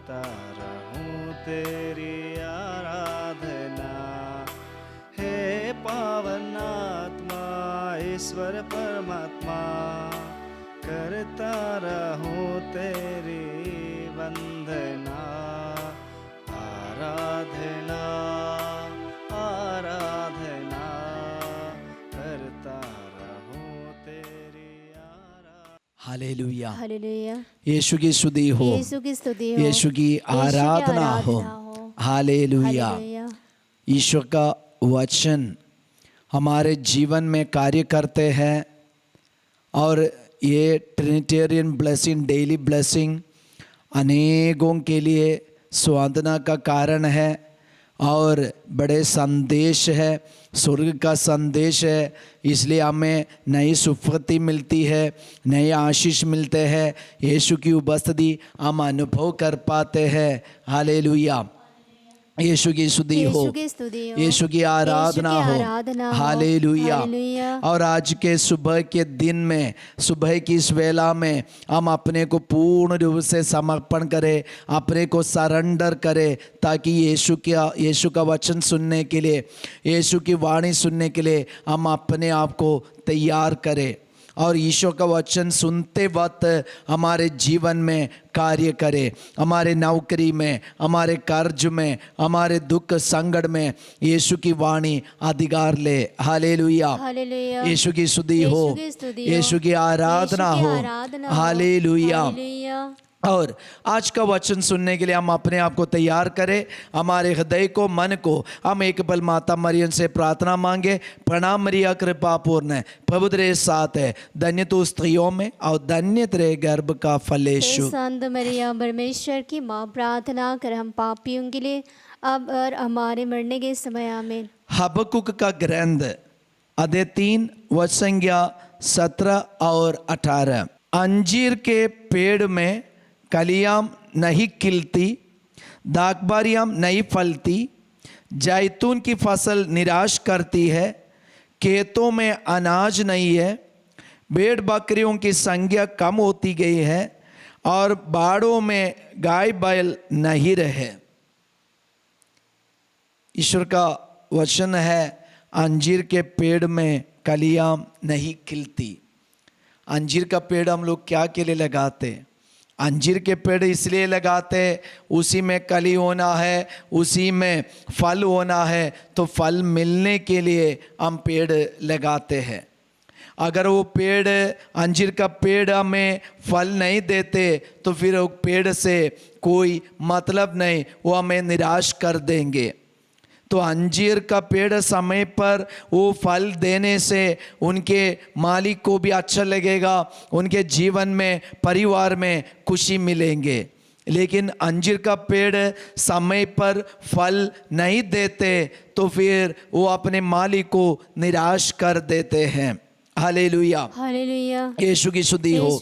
करता रहूं तेरी आराधना। हे पावन आत्मा ईश्वर परमात्मा, करता रहूं तेरी वंदना। आराधना आराधना करता रहूं तेरी आराधना। हालेलुया। हालेलुया। यीशु की स्तुति हो, यीशु की स्तुति हो, यीशु की आराधना हो। हालेलुया। हालेलुया। ईश्वर का वचन हमारे जीवन में कार्य करते हैं और ये ट्रिनिटेरियन ब्लेसिंग, डेली ब्लेसिंग अनेकों के लिए स्वांतना का कारण है और बड़े संदेश है, स्वर्ग का संदेश है। इसलिए हमें नई सुफलता मिलती है, नए आशीष मिलते हैं। यीशु की उपस्थिति हम अनुभव कर पाते हैं। हालेलुया। यीशु की स्तुति हो, यीशु की आराधना हो। हालेलुया। और आज के सुबह के दिन में, सुबह की इस वेला में हम अपने को पूर्ण रूप से समर्पण करें, अपने को सरेंडर करें, ताकि यीशु का वचन सुनने के लिए, यीशु की वाणी सुनने के लिए हम अपने आप को तैयार करें और ईश्वर का वचन सुनते वक्त हमारे जीवन में कार्य करे, हमारे नौकरी में, हमारे कर्ज में, हमारे दुख संकट में यीशु की वाणी अधिकार ले। हालेलुया। यीशु की स्तुति हो, यीशु की आराधना हो। हालेलुया। और आज का वचन सुनने के लिए हम अपने आप को तैयार करें, हमारे हृदय को, मन को हम एक पल माता मरियम से प्रार्थना मांगे। प्रणाम मरिया कृपा पूर्ण, प्रभु तेरे साथ है, धन्य तू स्त्रियों में और धन्य तेरे गर्भ का फल यीशु। संत मरिया परमेश्वर की माँ, प्रार्थना कर हम पापियों के लिए अब और हमारे मरने के समय। आमीन। हबक्कुक का ग्रंथ अध्याय 3 वचन संख्या 17 और 18। अंजीर के पेड़ में कलियां नहीं खिलती, दाखबारियां नहीं फलती, जैतून की फसल निराश करती है, खेतों में अनाज नहीं है, भेड़ बकरियों की संख्या कम होती गई है और बाड़ों में गाय बैल नहीं रहे। ईश्वर का वचन है, अंजीर के पेड़ में कलियां नहीं खिलती। अंजीर का पेड़ हम लोग क्या के लिए लगाते? अंजीर के पेड़ इसलिए लगाते, उसी में कली होना है, उसी में फल होना है, तो फल मिलने के लिए हम पेड़ लगाते हैं। अगर वो पेड़, अंजीर का पेड़ हमें फल नहीं देते तो फिर वो पेड़ से कोई मतलब नहीं, वो हमें निराश कर देंगे। तो अंजीर का पेड़ समय पर वो फल देने से उनके मालिक को भी अच्छा लगेगा, उनके जीवन में, परिवार में खुशी मिलेंगे। लेकिन अंजीर का पेड़ समय पर फल नहीं देते तो फिर वो अपने मालिक को निराश कर देते हैं। हालेलुया। हालेलुया। यीशु की स्तुति हो।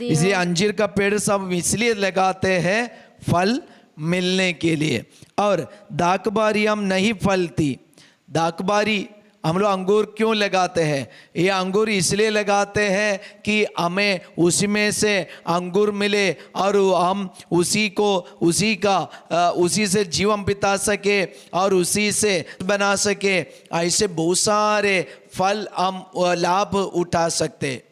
इसलिए अंजीर का पेड़ सब इसलिए लगाते हैं फल मिलने के लिए। और दाखबारी हम नहीं फलती। दाखबारी हम लोग अंगूर क्यों लगाते हैं? ये अंगूर इसलिए लगाते हैं कि हमें उसी में से अंगूर मिले और हम उसी से जीवन बिता सके और उसी से बना सके। ऐसे बहुत सारे फल हम लाभ उठा सकते।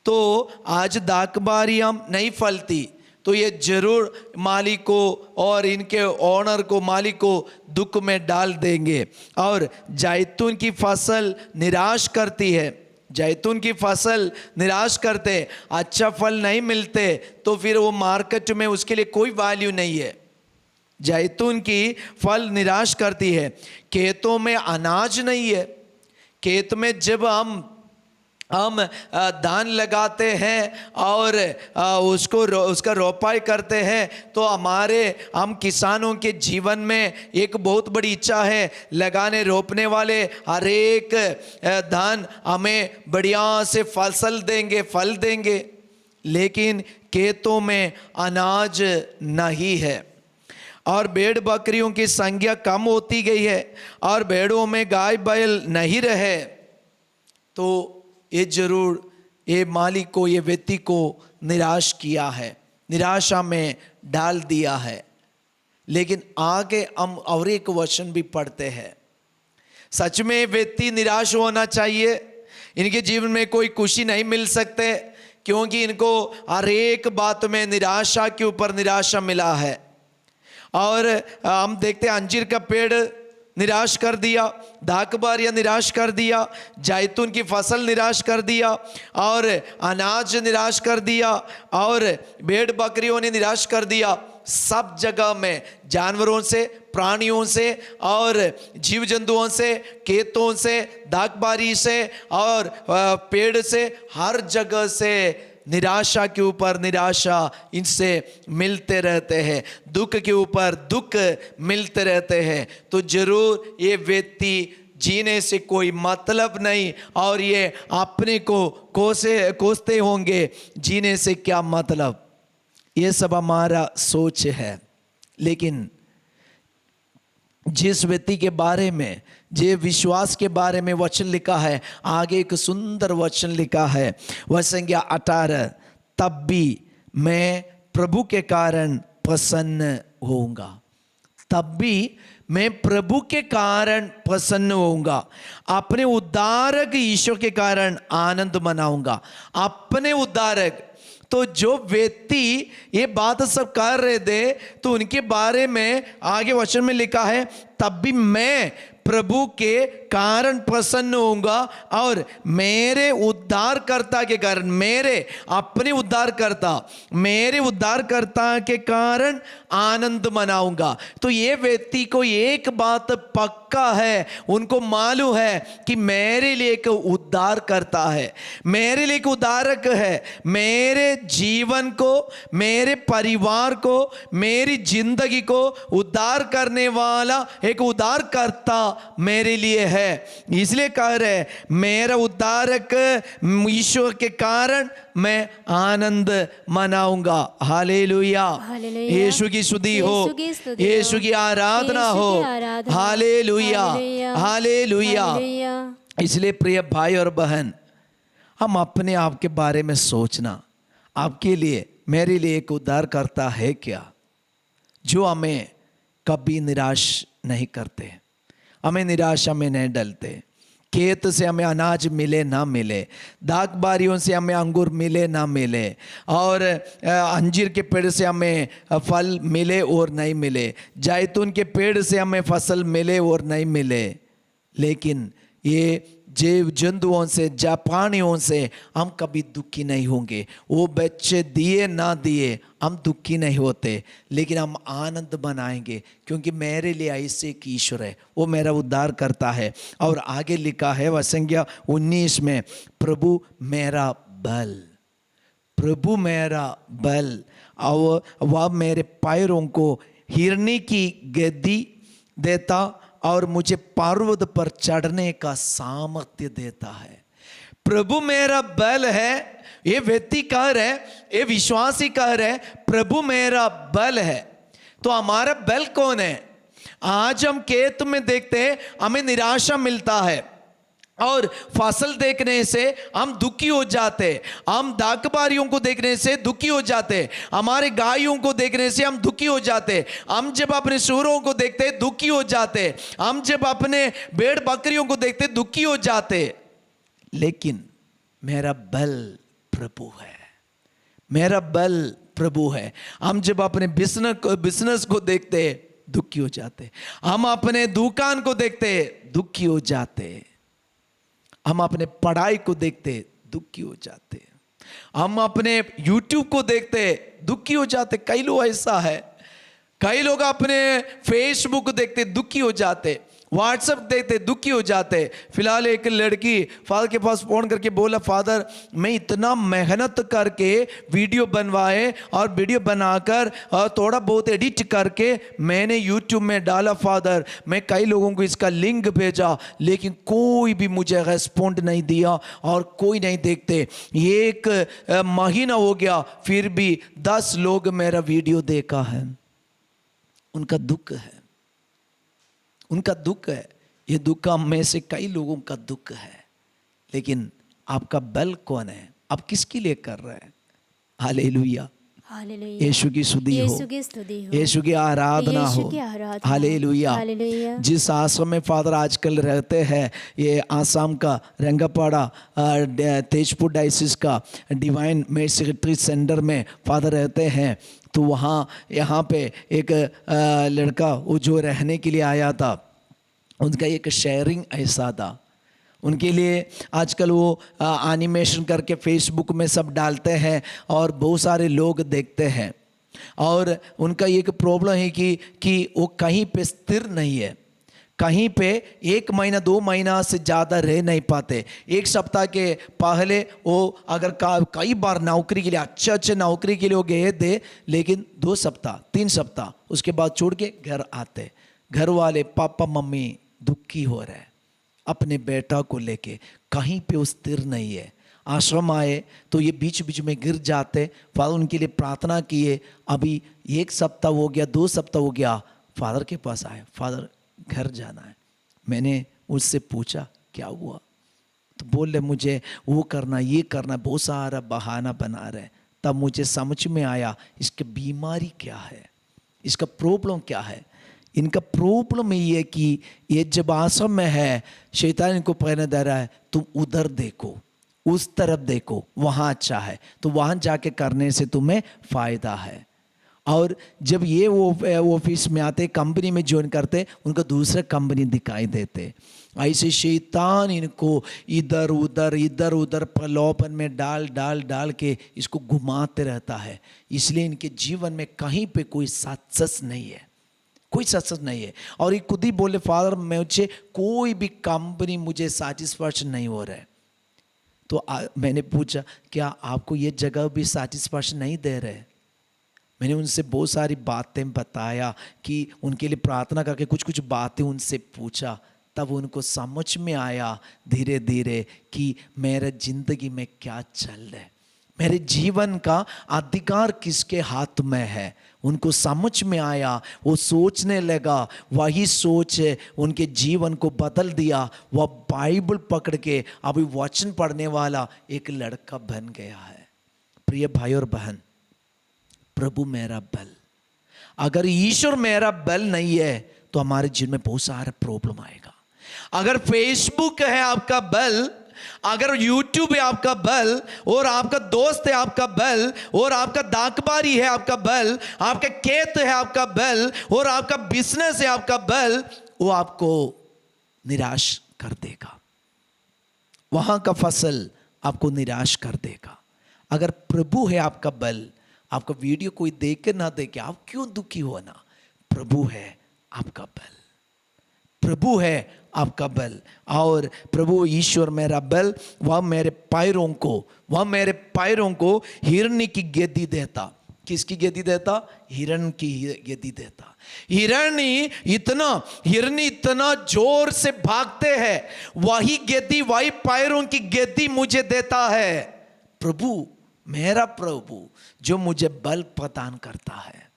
तो आज दाखबारी हम नहीं फलती तो ये जरूर मालिक को और इनके ओनर को, मालिक को दुख में डाल देंगे। और जैतून की फसल निराश करती है, जैतून की फसल निराश करते, अच्छा फल नहीं मिलते तो फिर वो मार्केट में उसके लिए कोई वैल्यू नहीं है। जैतून की फल निराश करती है। खेतों में अनाज नहीं है। खेत में जब हम धान लगाते हैं और उसका रोपाई करते हैं तो हम किसानों के जीवन में एक बहुत बड़ी इच्छा है, लगाने रोपने वाले हर एक धान हमें बढ़िया से फसल देंगे, फल देंगे। लेकिन खेतों में अनाज नहीं है और भेड़ बकरियों की संख्या कम होती गई है और भेड़ों में गाय बैल नहीं रहे। तो ये जरूर ये मालिक को, ये व्यक्ति को निराश किया है, निराशा में डाल दिया है। लेकिन आगे हम और एक वचन भी पढ़ते हैं। सच में व्यक्ति निराश होना चाहिए। इनके जीवन में कोई खुशी नहीं मिल सकते, क्योंकि इनको हर एक बात में निराशा के ऊपर निराशा मिला है। और हम देखते हैं अंजीर का पेड़ निराश कर दिया, दाखबारियाँ निराश कर दिया, जैतून की फसल निराश कर दिया, और अनाज निराश कर दिया, और भेड़ बकरियों ने निराश कर दिया। सब जगह में जानवरों से, प्राणियों से और जीव जंतुओं से, खेतों से, दाखबारी से और पेड़ से, हर जगह से निराशा के ऊपर निराशा इनसे मिलते रहते हैं, दुख के ऊपर दुख मिलते रहते हैं। तो जरूर ये व्यक्ति जीने से कोई मतलब नहीं, और ये अपने को कोसते होंगे, जीने से क्या मतलब। ये सब हमारा सोच है। लेकिन जिस व्यक्ति के बारे में, जे विश्वास के बारे में वचन लिखा है, आगे एक सुंदर वचन लिखा है, वह संज्ञा 18, तब भी मैं प्रभु के कारण प्रसन्न होऊंगा। तब भी मैं प्रभु के कारण प्रसन्न होऊंगा, अपने उद्धारक ईश्वर के कारण आनंद मनाऊंगा। अपने उद्धारक, तो जो व्यक्ति ये बात सब कर रहे थे, तो उनके बारे में आगे वचन में लिखा है, तब भी मैं प्रभु के कारण प्रसन्न होऊंगा और मेरे उद्धारकर्ता के कारण, मेरे अपने उद्धारकर्ता के कारण आनंद मनाऊंगा। तो ये व्यक्ति को एक बात पक्का है, उनको मालूम है कि मेरे लिए एक उद्धार करता है, मेरे लिए एक उद्धारक है, मेरे जीवन को, मेरे परिवार को, मेरी जिंदगी को उद्धार करने वाला एक उद्धारकर्ता मेरे लिए है। इसलिए कह रहे, मेरा उद्धारक ईश्वर के कारण मैं आनंद मनाऊंगा। हालेलुया, यीशु की स्तुति हो, यीशु की आराधना हो। Hallelujah, hallelujah. इसलिए प्रिय भाई और बहन, हम अपने आप के बारे में सोचना, आपके लिए, मेरे लिए एक उद्धारकर्ता है क्या, जो हमें कभी निराश नहीं करते, हमें निराशा में नहीं डलते। खेत से हमें अनाज मिले ना मिले, दाखबारियों से हमें अंगूर मिले ना मिले, और अंजीर के पेड़ से हमें फल मिले और नहीं मिले, जैतून के पेड़ से हमें फसल मिले और नहीं मिले, लेकिन ये जीव जंतुओं से, प्राणियों से हम कभी दुखी नहीं होंगे। वो बच्चे दिए ना दिए हम दुखी नहीं होते, लेकिन हम आनंद मनाएंगे, क्योंकि मेरे लिए ऐसे एक ईश्वर है, वो मेरा उद्धार करता है। और आगे लिखा है संज्ञा 19 में, प्रभु मेरा बल, प्रभु मेरा बल, और वह मेरे पैरों को हिरनी की गद्दी देता और मुझे पर्वत पर चढ़ने का सामर्थ्य देता है। प्रभु मेरा बल है, ये व्यक्ति कह रहे, ये विश्वासी कह रहे, प्रभु मेरा बल है। तो हमारा बल कौन है? आज हम खेत में देखते हैं, हमें निराशा मिलता है, और फसल देखने से हम दुखी हो जाते, हम दाखबारियों को देखने से दुखी हो जाते, हमारे गायों को देखने से हम दुखी हो जाते, हम जब अपने सूरों को देखते दुखी हो जाते, हम जब अपने भेड़ बकरियों को देखते दुखी हो जाते। लेकिन मेरा बल प्रभु है, मेरा बल प्रभु है। हम जब अपने बिजनेस को देखते दुखी हो जाते, हम अपने दुकान को देखते दुखी हो जाते, हम अपने पढ़ाई को देखते दुखी हो जाते, हम अपने YouTube को देखते दुखी हो जाते। कई लोग ऐसा है, कई लोग अपने Facebook देखते दुखी हो जाते, व्हाट्सएप देखते दुखी हो जाते। फिलहाल एक लड़की फादर के पास फोन करके बोला, फादर मैं इतना मेहनत करके वीडियो बनवाए और वीडियो बनाकर और थोड़ा बहुत एडिट करके मैंने यूट्यूब में डाला फादर, मैं कई लोगों को इसका लिंक भेजा, लेकिन कोई भी मुझे रेस्पॉन्ड नहीं दिया और कोई नहीं देखते। एक महीना हो गया, फिर भी 10 लोग मेरा वीडियो देखा है। उनका दुख है, उनका दुख है। ये दुख हम में से कई लोगों का दुख है। लेकिन आपका बल कौन है? आप किसके लिए कर रहे हैं? Hallelujah, hallelujah. यीशु की स्तुति हो, यीशु की स्तुति हो, यीशु की आराधना यीशु हो। की आराधना। हालेलुया। हालेलुया। जिस आश्रम में फादर आजकल रहते हैं, ये आसाम का रंगापाड़ा तेजपुर डायसिस का डिवाइन मेड सेक्रेटरी सेंटर में फादर रहते हैं, तो वहाँ यहाँ पे एक लड़का वो जो रहने के लिए आया था, उनका एक शेयरिंग ऐसा था। उनके लिए आजकल वो एनिमेशन करके फेसबुक में सब डालते हैं और बहुत सारे लोग देखते हैं। और उनका एक प्रॉब्लम है कि वो कहीं पे स्थिर नहीं है, कहीं पे 1 महीना 2 महीना से ज़्यादा रह नहीं पाते। एक सप्ताह के पहले वो अगर कई बार नौकरी के लिए अच्छे नौकरी के लिए वो गए थे, लेकिन 2 सप्ताह 3 सप्ताह उसके बाद छोड़ के घर आते। घर वाले पापा मम्मी दुखी हो रहे अपने बेटा को लेके, कहीं पे वो स्थिर नहीं है। आश्रम आए तो ये बीच बीच में गिर जाते। फादर उनके लिए प्रार्थना किए। अभी 1 सप्ताह हो गया, 2 सप्ताह हो गया, फादर के पास आए, फादर घर जाना है। मैंने उससे पूछा क्या हुआ, तो बोल रहे मुझे वो करना ये करना, बहुत सारा बहाना बना रहे। तब मुझे समझ में आया इसकी बीमारी क्या है, इसका प्रॉब्लम क्या है। इनका प्रॉब्लम ये है कि ये जब आश्रम में है, शैतान इनको कहने दे रहा है तुम उधर देखो, उस तरफ देखो, वहाँ अच्छा है, तो वहाँ जाके करने से तुम्हें फ़ायदा है। और जब ये वो ऑफिस में आते, कंपनी में ज्वाइन करते, उनको दूसरा कंपनी दिखाई देते। ऐसे शैतान इनको इधर उधर प्रलोभन में डाल के इसको घुमाते रहता है। इसलिए इनके जीवन में कहीं पे कोई सक्सेस नहीं है, कोई सक्सेस नहीं है। और ये खुद ही बोले फादर मुझे कोई भी कंपनी मुझे सेटिस्फैक्शन नहीं हो रहा है। तो मैंने पूछा क्या आपको ये जगह भी सेटिस्फैक्शन नहीं दे रहे? मैंने उनसे बहुत सारी बातें बताया कि उनके लिए प्रार्थना करके कुछ बातें उनसे पूछा। तब उनको समझ में आया धीरे धीरे कि मेरे ज़िंदगी में क्या चल रहा है, मेरे जीवन का अधिकार किसके हाथ में है। उनको समझ में आया, वो सोचने लगा, वही सोच उनके जीवन को बदल दिया। वह बाइबल पकड़ के अभी वचन पढ़ने वाला एक लड़का बन गया है। प्रिय भाई और बहन, प्रभु मेरा बल, अगर ईश्वर मेरा बल नहीं है तो हमारे जीवन में बहुत सारा प्रॉब्लम आएगा। अगर फेसबुक है आपका बल, अगर यूट्यूब है आपका बल, और आपका दोस्त है आपका बल, और आपका दाकबारी है आपका बल, आपका खेत है आपका बल, और आपका बिजनेस है आपका बल, वो आपको निराश कर देगा। वहां का फसल आपको निराश कर देगा। अगर प्रभु है आपका बल, आपका वीडियो कोई देखे ना देखे, आप क्यों दुखी होना? प्रभु है आपका बल, प्रभु है आपका बल। और प्रभु ईश्वर मेरा बल, वह मेरे पैरों को हिरनी की गेदी देता। किसकी गेदी देता? हिरण की गेदी देता। हिरनी इतना जोर से भागते हैं, वही गेदी, वही पैरों की गेदी मुझे देता है प्रभु, मेरा प्रभु जो मुझे बल प्रदान करता है।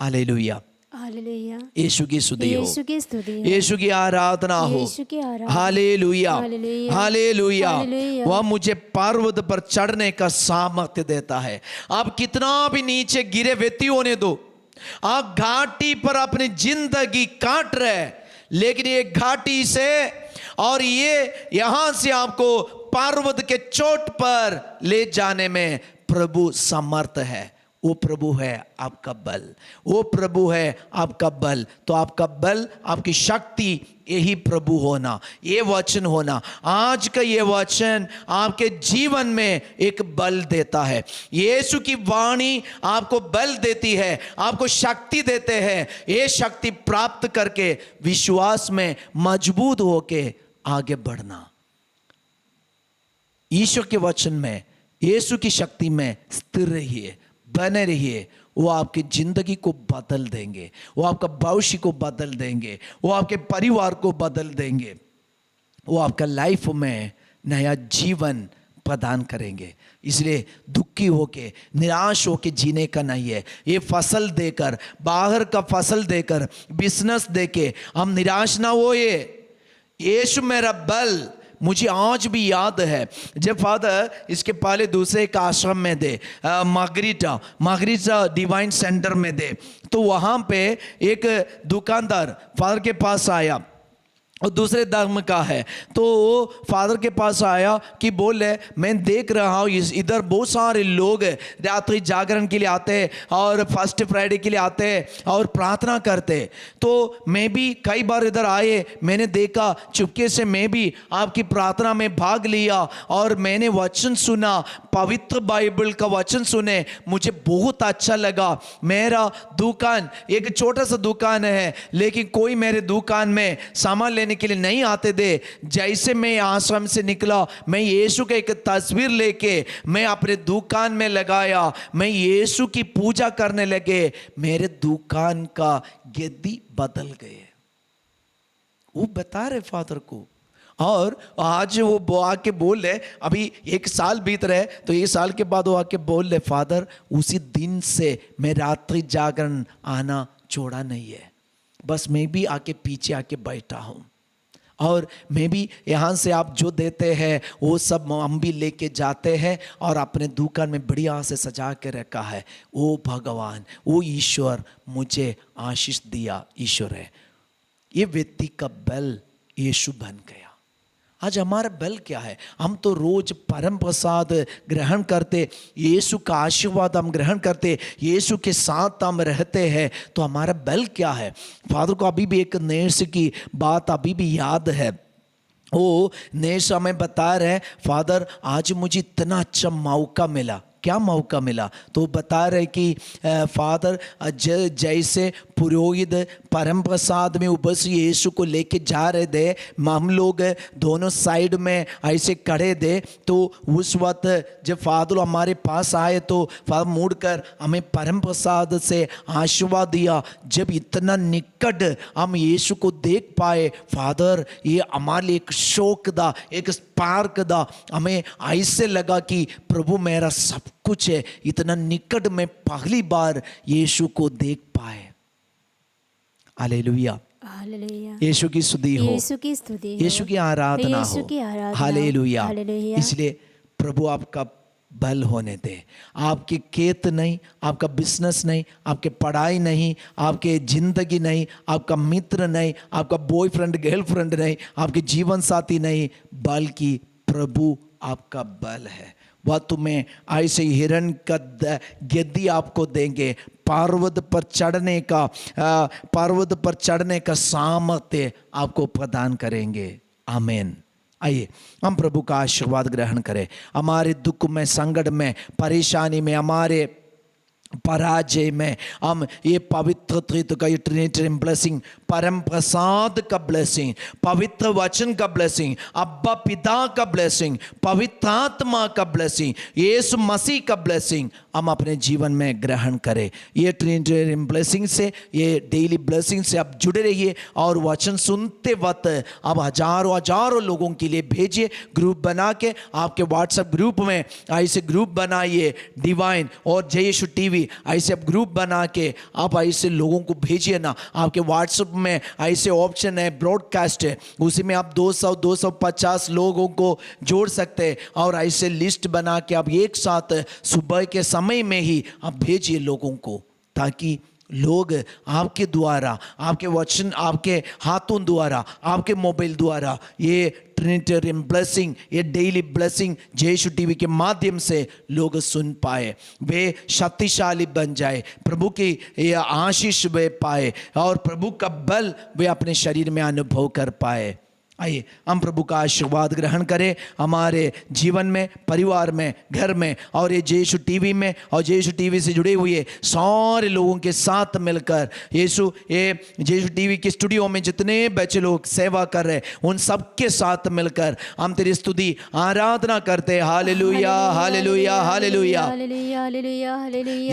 Hallelujah, hallelujah. यीशु की स्तुति हो, यीशु की स्तुति हो, यीशु की आराधना हो। यीशु की आराधना। Hallelujah, hallelujah, hallelujah. हालेलुया। वह मुझे पर्वत पर चढ़ने का सामर्थ्य देता है। आप कितना भी नीचे गिरे व्यक्ति होने दो, आप घाटी पर अपनी जिंदगी काट रहे, लेकिन ये घाटी से और ये यहां से आपको पर्वत के चोट पर ले जाने में प्रभु समर्थ है। वो प्रभु है आपका बल, वो प्रभु है आपका बल। तो आपका बल, आपकी शक्ति यही प्रभु होना, ये वचन होना। आज का ये वचन आपके जीवन में एक बल देता है। यीशु की वाणी आपको बल देती है, आपको शक्ति देते हैं। ये शक्ति प्राप्त करके विश्वास में मजबूत होके आगे बढ़ना। ईश्वर के वचन में, यीशु की शक्ति में स्थिर रहिए, बने रहिए। वो आपकी जिंदगी को बदल देंगे, वो आपका भविष्य को बदल देंगे, वो आपके परिवार को बदल देंगे, वो आपका लाइफ में नया जीवन प्रदान करेंगे। इसलिए दुखी होके, निराश होके जीने का नहीं है। ये फसल देकर, बाहर का फसल देकर, बिजनेस देके हम निराश ना होए। यीशु मेरा बल, मुझे आज भी याद है जब फादर इसके पहले दूसरे एक आश्रम में थे, मार्गरीटा डिवाइन सेंटर में थे, तो वहाँ पे एक दुकानदार फादर के पास आया और दूसरे धर्म का है। तो वो फादर के पास आया कि बोले मैं देख रहा हूँ इधर बहुत सारे लोग रात्रि जागरण के लिए आते हैं और फर्स्ट फ्राइडे के लिए आते हैं और प्रार्थना करते हैं। तो मैं भी कई बार इधर आए, मैंने देखा, चुपके से मैं भी आपकी प्रार्थना में भाग लिया और मैंने वचन सुना, पवित्र बाइबल का वचन सुने, मुझे बहुत अच्छा लगा। मेरा दुकान एक छोटा सा दुकान है, लेकिन कोई मेरे दुकान में सामान के लिए नहीं आते थे। जैसे मैं आश्रम से निकला, मैं यीशु का एक तस्वीर लेके मैं अपने दुकान में लगाया, मैं यीशु की पूजा करने लगे, मेरे दुकान का गद्दी बदल गए। वो बता रहे फादर को, और आज वो आके बोल रहे, अभी 1 साल बीत रहे, तो 1 साल के बाद वो आके बोल रहे, फादर उसी दिन से मैं रात्रि जागरण आना छोड़ा नहीं है, बस मैं भी आके पीछे आके बैठा हूँ और मैं भी यहाँ से आप जो देते हैं वो सब हम भी लेके जाते हैं और अपने दुकान में बढ़िया से सजा के रखा है। वो भगवान, वो ईश्वर मुझे आशीष दिया ईश्वर है। ये व्यक्ति का बल यीशु बन गया। आज हमारा बल क्या है? हम तो रोज परम प्रसाद ग्रहण करते, यीशु का आशीर्वाद हम ग्रहण करते, यीशु के साथ हम रहते हैं, तो हमारा बल क्या है? फादर को अभी भी एक नेर्स की बात अभी भी याद है। वो नेर्स हमें बता रहे, फादर आज मुझे इतना अच्छा मौका मिला। क्या मौका मिला? तो बता रहे कि फादर जैसे पुरोहित परम प्रसाद में ऊपर से यीशु को लेके जा रहे थे, हम लोग दोनों साइड में ऐसे खड़े थे, तो उस वक्त जब फादर हमारे पास आए तो फादर मुड़कर हमें परम प्रसाद से आशीर्वाद दिया। जब इतना निकट हम यीशु को देख पाए, फादर ये हमारे लिए एक शौक था, एक स्पार्क था। हमें ऐसे लगा कि प्रभु मेरा सब कुछ है, इतना निकट में पहली बार यीशु को देख पाए। हालेलुया, हालेलुया, यीशु की स्तुति हो, यीशु की स्तुति हो, यीशु की आराधना यीशु हो। की आराधना हो। हालेलुया। हालेलुया। इसलिए प्रभु आपका बल होने दे। आपके खेत नहीं, आपका बिजनेस नहीं, आपके पढ़ाई नहीं, आपके जिंदगी नहीं, आपका मित्र नहीं, आपका बॉयफ्रेंड गर्लफ्रेंड नहीं, आपके जीवन साथी नहीं, बल्कि प्रभु आपका बल है। वह तुम्हें ऐसे हिरण का गद्दी आपको देंगे, पर्वत पर चढ़ने का सामर्थ्य आपको प्रदान करेंगे। आमीन। आइए हम प्रभु का आशीर्वाद ग्रहण करें। हमारे दुख में, संकट में, परेशानी में, हमारे पराजय में हम ये पवित्र त्रित्व का ट्रिनिटी ब्लेसिंग, परम प्रसाद का ब्लेसिंग, पवित्र वचन का ब्लेसिंग, अब्बा पिता का ब्लेसिंग, पवित्र आत्मा का ब्लेसिंग, यीशु मसीह का ब्लेसिंग हम अपने जीवन में ग्रहण करें। ये ट्रिनिटी ब्लेसिंग से, ये डेली ब्लेसिंग से आप जुड़े रहिए और वचन सुनते वक्त अब हजारों लोगों के लिए भेजिए। ग्रुप बना के आपके व्हाट्सएप ग्रुप में ऐसे ग्रुप बनाइए, डिवाइन और जय यीशु टीवी ऐसे आप ग्रुप बना के आप ऐसे लोगों को भेजिए ना। आपके व्हाट्सएप में ऐसे ऑप्शन है, ब्रॉडकास्ट है, उसी में आप 200-250 लोगों को जोड़ सकते हैं और ऐसे लिस्ट बना के आप एक साथ सुबह के समय में ही आप भेजिए लोगों को, ताकि लोग आपके द्वारा, आपके वचन, आपके हाथों द्वारा, आपके मोबाइल द्वारा ये ट्रिनिटेरियन ब्लेसिंग, ये डेली ब्लेसिंग यीशु टीवी के माध्यम से लोग सुन पाए, वे शक्तिशाली बन जाए, प्रभु की ये आशीष वे पाए और प्रभु का बल वे अपने शरीर में अनुभव कर पाए। आइए हम प्रभु का आशीर्वाद ग्रहण करें हमारे जीवन में, परिवार में, घर में और ये यीशु टीवी में और यीशु टीवी से जुड़े हुए सारे लोगों के साथ मिलकर यीशु टीवी के स्टूडियो में जितने बच्चे लोग सेवा कर रहे उन सब के साथ मिलकर हम तेरी स्तुति आराधना करते। Hallelujah, hallelujah, hallelujah.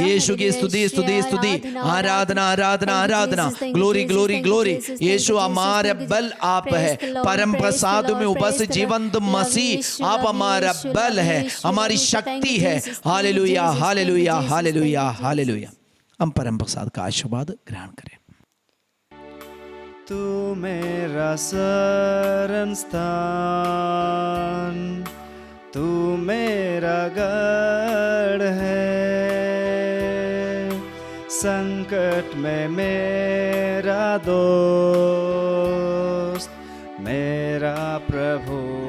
यीशु की स्तुति, स्तुति, स्तुति, आराधना, आराधना, आराधना, ग्लोरी, ग्लोरी, ग्लोरी। यीशु हमारा बल आप है, परम प्रसाद में उपस्थित जीवंत मसीह आप हमारा बल है, हमारी शक्ति है। Hallelujah, hallelujah, hallelujah, hallelujah. हम परम प्रसाद का आशीर्वाद ग्रहण करें। तू मेरा शरण स्थान, तू मेरा गढ़ है, संकट में मेरा दोस्त, मेरा प्रभु।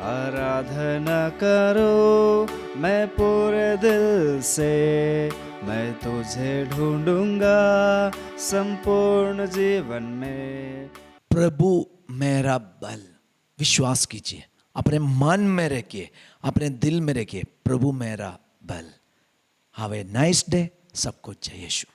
आराधना करो मैं पूरे दिल से, मैं तुझे ढूंढूंगा संपूर्ण जीवन में। प्रभु मेरा बल, विश्वास कीजिए, अपने मन में रखिए, अपने दिल में रखिए, प्रभु मेरा बल। Have a nice day. सबको जय यीशु।